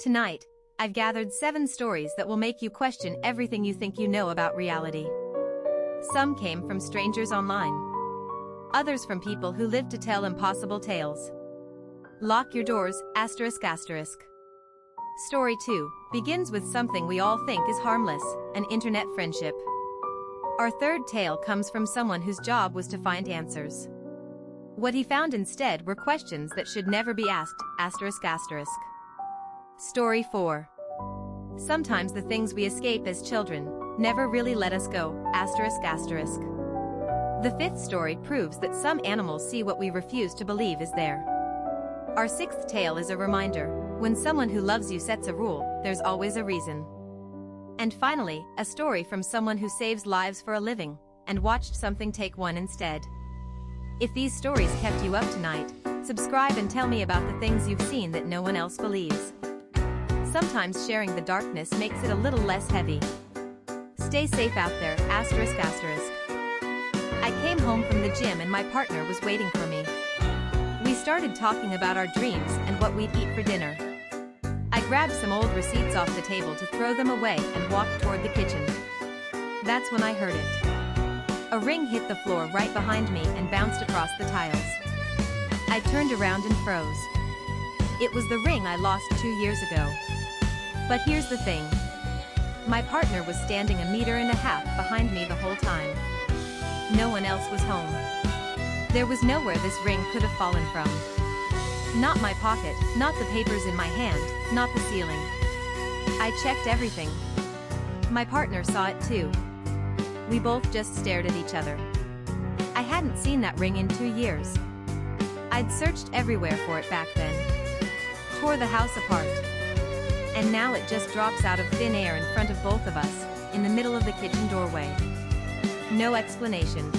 Tonight, I've gathered 7 stories that will make you question everything you think you know about reality. Some came from strangers online. Others from people who live to tell impossible tales. Lock your doors, asterisk asterisk. Story 2 begins with something we all think is harmless, an internet friendship. Our third tale comes from someone whose job was to find answers. What he found instead were questions that should never be asked, asterisk asterisk. Story 4. Sometimes the things we escape as children never really let us go, asterisk asterisk. The 5th story proves that some animals see what we refuse to believe is there. Our 6th tale is a reminder: when someone who loves you sets a rule, there's always a reason. And finally, a story from someone who saves lives for a living and watched something take one instead. If these stories kept you up tonight, subscribe and tell me about the things you've seen that no one else believes. Sometimes sharing the darkness makes it a little less heavy. Stay safe out there, asterisk asterisk. I came home from the gym and my partner was waiting for me. We started talking about our dreams and what we'd eat for dinner. I grabbed some old receipts off the table to throw them away and walked toward the kitchen. That's when I heard it. A ring hit the floor right behind me and bounced across the tiles. I turned around and froze. It was the ring I lost 2 years ago. But here's the thing. My partner was standing 1.5 meters behind me the whole time. No one else was home. There was nowhere this ring could have fallen from. Not my pocket, not the papers in my hand, not the ceiling. I checked everything. My partner saw it too. We both just stared at each other. I hadn't seen that ring in 2 years. I'd searched everywhere for it back then. Tore the house apart. And now it just drops out of thin air in front of both of us, in the middle of the kitchen doorway. No explanation.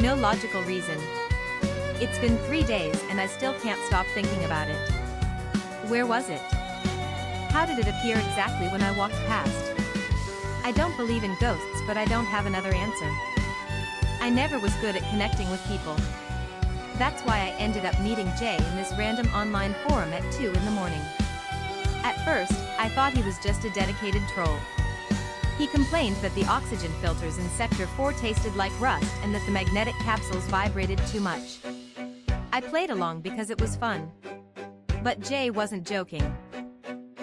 No logical reason. It's been 3 days and I still can't stop thinking about it. Where was it? How did it appear exactly when I walked past? I don't believe in ghosts, but I don't have another answer. I never was good at connecting with people. That's why I ended up meeting Jay in this random online forum at 2 in the morning. At first, I thought he was just a dedicated troll. He complained that the oxygen filters in Sector 4 tasted like rust and that the magnetic capsules vibrated too much. I played along because it was fun. But Jay wasn't joking.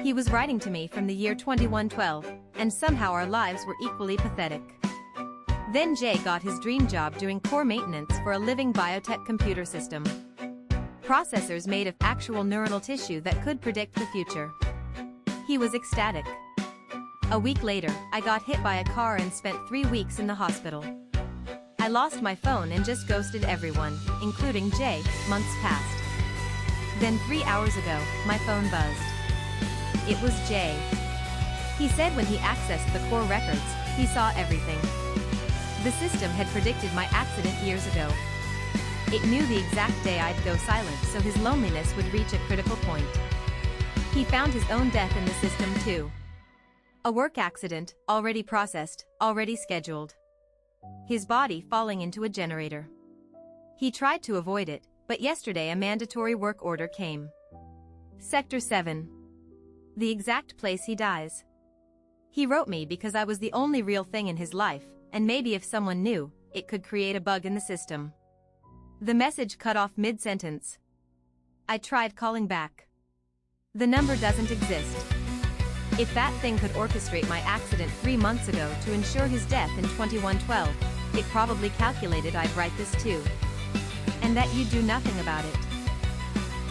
He was writing to me from the year 2112, and somehow our lives were equally pathetic. Then Jay got his dream job doing core maintenance for a living biotech computer system. Processors made of actual neuronal tissue that could predict the future. He was ecstatic. A week later, I got hit by a car and spent 3 weeks in the hospital. I lost my phone and just ghosted everyone, including Jay, months passed. Then 3 hours ago, my phone buzzed. It was Jay. He said when he accessed the core records, he saw everything. The system had predicted my accident years ago. It knew the exact day I'd go silent so his loneliness would reach a critical point. He found his own death in the system too. A work accident, already processed, already scheduled. His body falling into a generator. He tried to avoid it, but yesterday a mandatory work order came. Sector 7. The exact place he dies. He wrote me because I was the only real thing in his life, and maybe if someone knew, it could create a bug in the system. The message cut off mid-sentence. I tried calling back. The number doesn't exist. If that thing could orchestrate my accident 3 months ago to ensure his death in 2112, it probably calculated I'd write this too. And that you'd do nothing about it.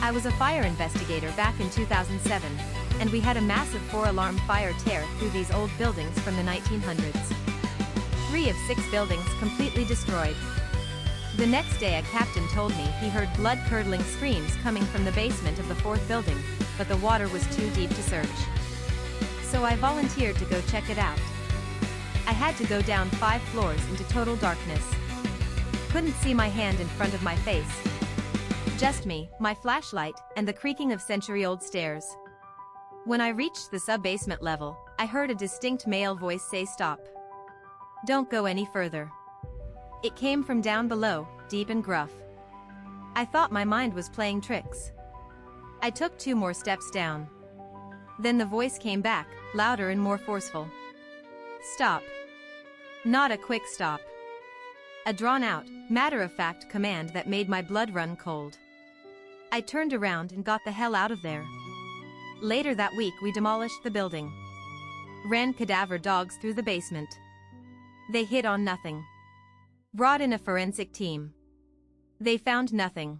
I was a fire investigator back in 2007, and we had a massive 4-alarm fire tear through these old buildings from the 1900s. 3 of 6 buildings completely destroyed. The next day a captain told me he heard blood-curdling screams coming from the basement of the 4th building, but the water was too deep to search. So I volunteered to go check it out. I had to go down 5 floors into total darkness. Couldn't see my hand in front of my face. Just me, my flashlight, and the creaking of century-old stairs. When I reached the sub-basement level, I heard a distinct male voice say stop. Don't go any further. It came from down below, deep and gruff. I thought my mind was playing tricks. I took 2 more steps down. Then the voice came back, louder and more forceful. Stop. Not a quick stop. A drawn-out, matter-of-fact command that made my blood run cold. I turned around and got the hell out of there. Later that week we demolished the building. Ran cadaver dogs through the basement. They hit on nothing. Brought in a forensic team. They found nothing.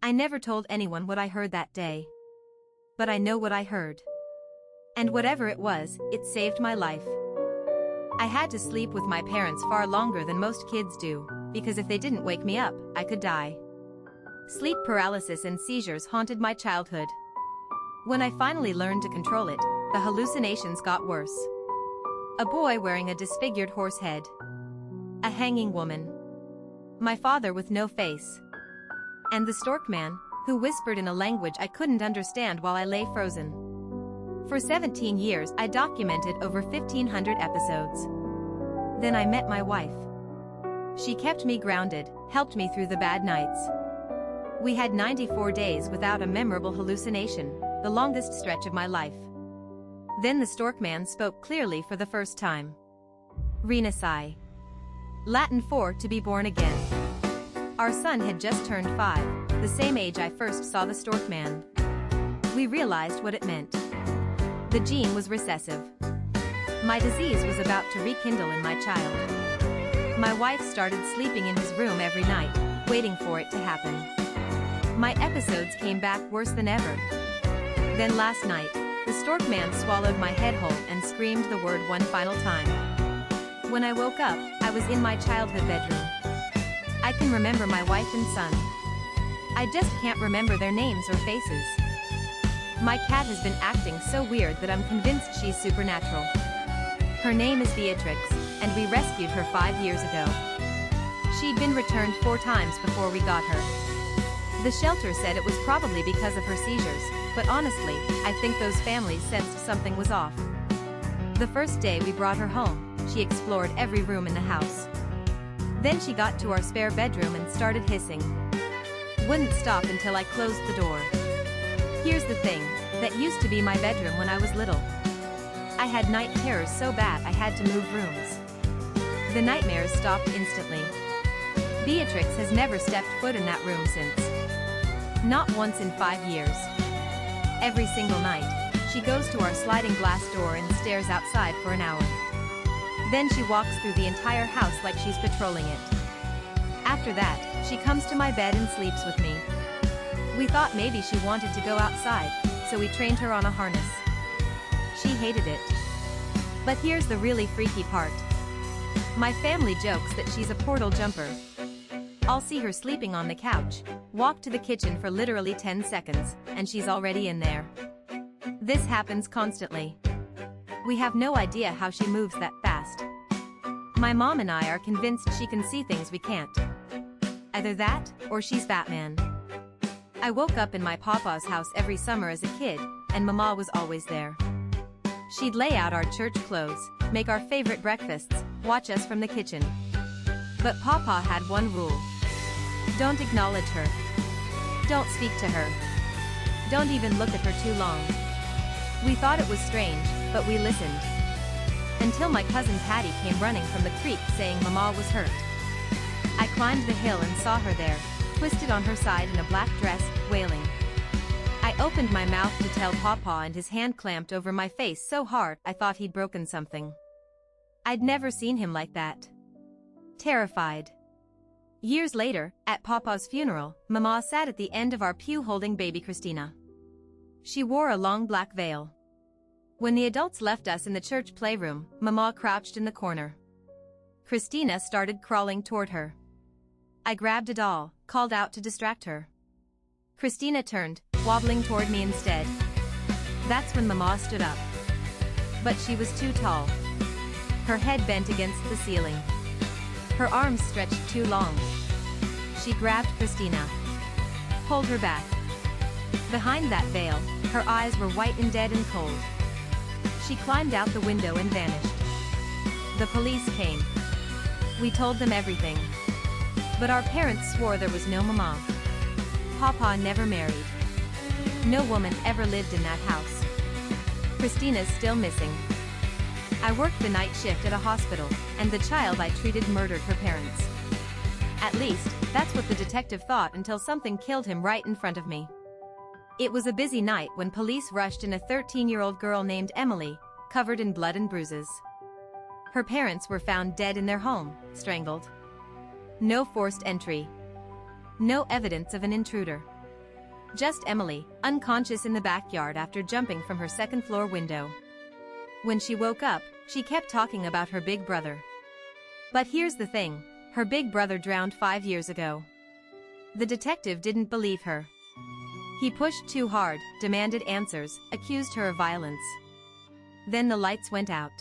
I never told anyone what I heard that day. But I know what I heard. And whatever it was, it saved my life. I had to sleep with my parents far longer than most kids do, because if they didn't wake me up, I could die. Sleep paralysis and seizures haunted my childhood. When I finally learned to control it, the hallucinations got worse. A boy wearing a disfigured horse head. A hanging woman. My father with no face. And the stork man, who whispered in a language I couldn't understand while I lay frozen. For 17 years I documented over 1,500 episodes. Then I met my wife. She kept me grounded, helped me through the bad nights. We had 94 days without a memorable hallucination, the longest stretch of my life. Then the stork man spoke clearly for the first time. Renasci. Latin for to be born again. Our son had just turned 5, the same age I first saw the stork man. We realized what it meant. The gene was recessive. My disease was about to rekindle in my child. My wife started sleeping in his room every night, waiting for it to happen. My episodes came back worse than ever. Then last night, the stork man swallowed my head whole and screamed the word one final time. When I woke up, I was in my childhood bedroom. I can remember my wife and son. I just can't remember their names or faces. My cat has been acting so weird that I'm convinced she's supernatural. Her name is Beatrix, and we rescued her 5 years ago. She'd been returned 4 times before we got her. The shelter said it was probably because of her seizures, but honestly, I think those families sensed something was off. The first day we brought her home, she explored every room in the house. Then she got to our spare bedroom and started hissing. Wouldn't stop until I closed the door. Here's the thing, that used to be my bedroom when I was little. I had night terrors so bad I had to move rooms. The nightmares stopped instantly. Beatrix has never stepped foot in that room since. Not once in 5 years. Every single night, she goes to our sliding glass door and stares outside for an hour. Then she walks through the entire house like she's patrolling it. After that, she comes to my bed and sleeps with me. We thought maybe she wanted to go outside, so we trained her on a harness. She hated it. But here's the really freaky part. My family jokes that she's a portal jumper. I'll see her sleeping on the couch, walk to the kitchen for literally 10 seconds, and she's already in there. This happens constantly. We have no idea how she moves that fast. My mom and I are convinced she can see things we can't. Either that, or she's Batman. I woke up in my papa's house every summer as a kid, and Mama was always there. She'd lay out our church clothes, make our favorite breakfasts, watch us from the kitchen. But Papa had one rule. Don't acknowledge her. Don't speak to her. Don't even look at her too long. We thought it was strange, but we listened. Until my cousin Patty came running from the creek saying Mama was hurt. I climbed the hill and saw her there, twisted on her side in a black dress, wailing. I opened my mouth to tell Papa and his hand clamped over my face so hard I thought he'd broken something. I'd never seen him like that. Terrified. Years later, at Papa's funeral, Mama sat at the end of our pew holding baby Christina. She wore a long black veil. When the adults left us in the church playroom, Mama crouched in the corner. Christina started crawling toward her. I grabbed a doll, called out to distract her. Christina turned, wobbling toward me instead. That's when Mama stood up. But she was too tall. Her head bent against the ceiling. Her arms stretched too long. She grabbed Christina. Pulled her back. Behind that veil, her eyes were white and dead and cold. She climbed out the window and vanished. The police came. We told them everything. But our parents swore there was no Mama. Papa never married. No woman ever lived in that house. Christina's still missing. I worked the night shift at a hospital, and the child I treated murdered her parents. At least, that's what the detective thought until something killed him right in front of me. It was a busy night when police rushed in a 13-year-old girl named Emily, covered in blood and bruises. Her parents were found dead in their home, strangled. No forced entry. No evidence of an intruder. Just Emily, unconscious in the backyard after jumping from her second-floor window. When she woke up, she kept talking about her big brother. But here's the thing, her big brother drowned 5 years ago. The detective didn't believe her. He pushed too hard, demanded answers, accused her of violence. Then the lights went out.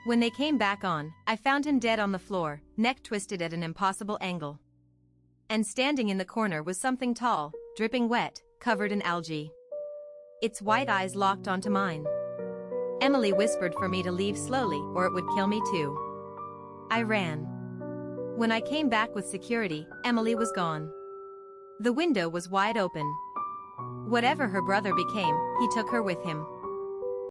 When they came back on, I found him dead on the floor, neck twisted at an impossible angle. And standing in the corner was something tall, dripping wet, covered in algae. Its white eyes locked onto mine. Emily whispered for me to leave slowly or it would kill me too. I ran. When I came back with security, Emily was gone. The window was wide open. Whatever her brother became, he took her with him.